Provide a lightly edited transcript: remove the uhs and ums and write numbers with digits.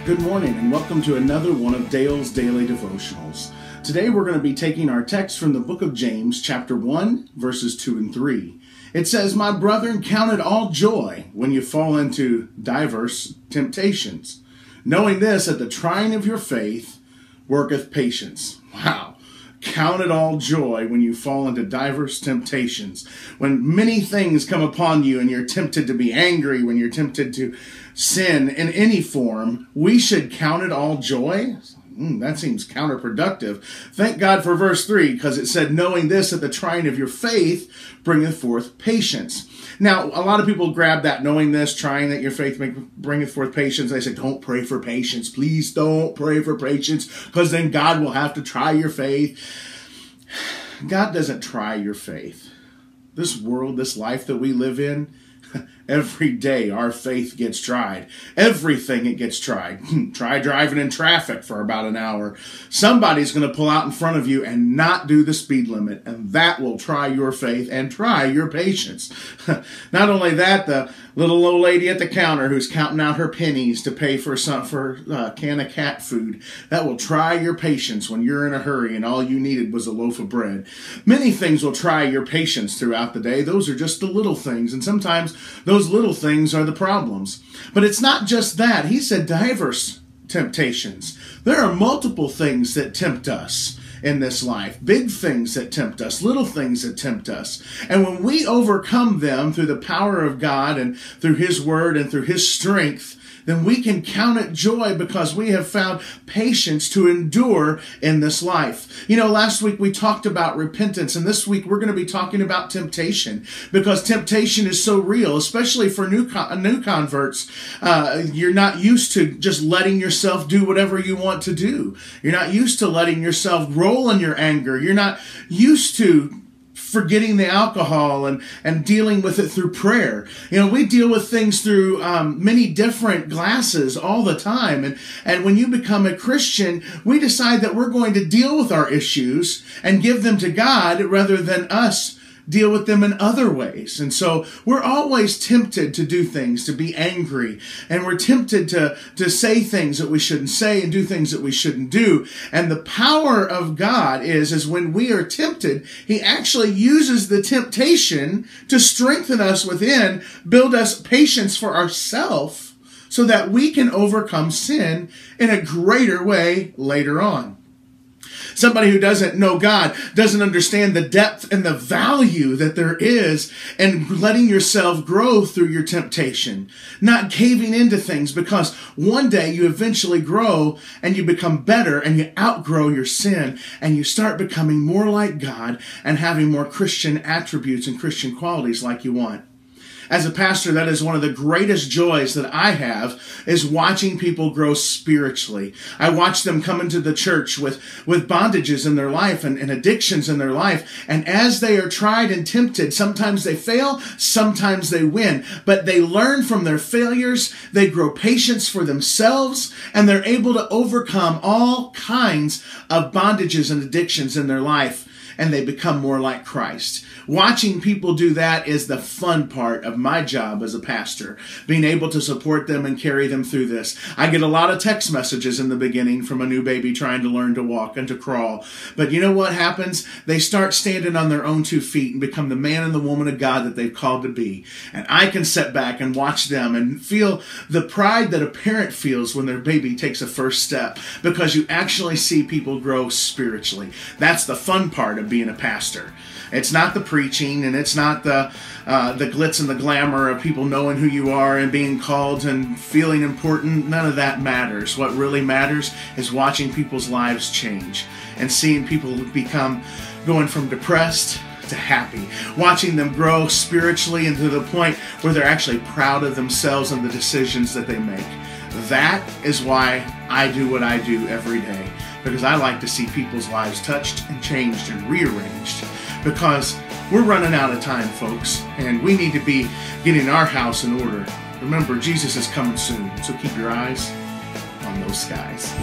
Good morning and welcome to another one of Dale's Daily Devotionals. Today we're going to be taking our text from the book of James, chapter 1, verses 2 and 3. It says, "My brethren, count it all joy when you fall into diverse temptations, knowing this, that the trying of your faith worketh patience." Wow. Count it all joy when you fall into diverse temptations. When many things come upon you and you're tempted to be angry, when you're tempted to sin in any form, we should count it all joy? That seems counterproductive. Thank God for verse 3, because it said, "Knowing this, that the trying of your faith bringeth forth patience." Now, a lot of people grab that, knowing this, trying that your faith bringeth forth patience. They say, don't pray for patience. Please don't pray for patience, because then God will have to try your faith. God doesn't try your faith. This world, this life that we live in, every day our faith gets tried. Everything it gets tried. Try driving in traffic for about an hour. Somebody's going to pull out in front of you and not do the speed limit, and that will try your faith and try your patience. Not only that, the little old lady at the counter who's counting out her pennies to pay for a can of cat food, that will try your patience when you're in a hurry and all you needed was a loaf of bread. Many things will try your patience throughout the day. Those are just the little things, and sometimes those little things are the problems. But it's not just that. He said diverse temptations. There are multiple things that tempt us in this life. Big things that tempt us, little things that tempt us. And when we overcome them through the power of God and through His Word and through His strength, then we can count it joy because we have found patience to endure in this life. You know, last week we talked about repentance, and this week we're going to be talking about temptation, because temptation is so real, especially for new converts. You're not used to just letting yourself do whatever you want to do. You're not used to letting yourself roll in your anger. You're not used to forgetting the alcohol and dealing with it through prayer. You know, we deal with things through many different glasses all the time. And when you become a Christian, we decide that we're going to deal with our issues and give them to God rather than us deal with them in other ways. And so we're always tempted to do things, to be angry, and we're tempted to say things that we shouldn't say and do things that we shouldn't do. And the power of God is when we are tempted, He actually uses the temptation to strengthen us within, build us patience for ourselves, so that we can overcome sin in a greater way later on. Somebody who doesn't know God doesn't understand the depth and the value that there is in letting yourself grow through your temptation, not caving into things, because one day you eventually grow and you become better and you outgrow your sin and you start becoming more like God and having more Christian attributes and Christian qualities like you want. As a pastor, that is one of the greatest joys that I have, is watching people grow spiritually. I watch them come into the church with bondages in their life and addictions in their life. And as they are tried and tempted, sometimes they fail, sometimes they win. But they learn from their failures, they grow patience for themselves, and they're able to overcome all kinds of bondages and addictions in their life. And they become more like Christ. Watching people do that is the fun part of my job as a pastor, being able to support them and carry them through this. I get a lot of text messages in the beginning from a new baby trying to learn to walk and to crawl. But you know what happens? They start standing on their own 2 feet and become the man and the woman of God that they've called to be. And I can sit back and watch them and feel the pride that a parent feels when their baby takes a first step, because you actually see people grow spiritually. That's the fun part of being a pastor. It's not the preaching, and it's not the glitz and the glamour of people knowing who you are and being called and feeling important. None of that matters. What really matters is watching people's lives change and seeing people going from depressed to happy, watching them grow spiritually and to the point where they're actually proud of themselves and the decisions that they make. That is why I do what I do every day, because I like to see people's lives touched and changed and rearranged. Because we're running out of time, folks, and we need to be getting our house in order. Remember, Jesus is coming soon, so keep your eyes on those skies.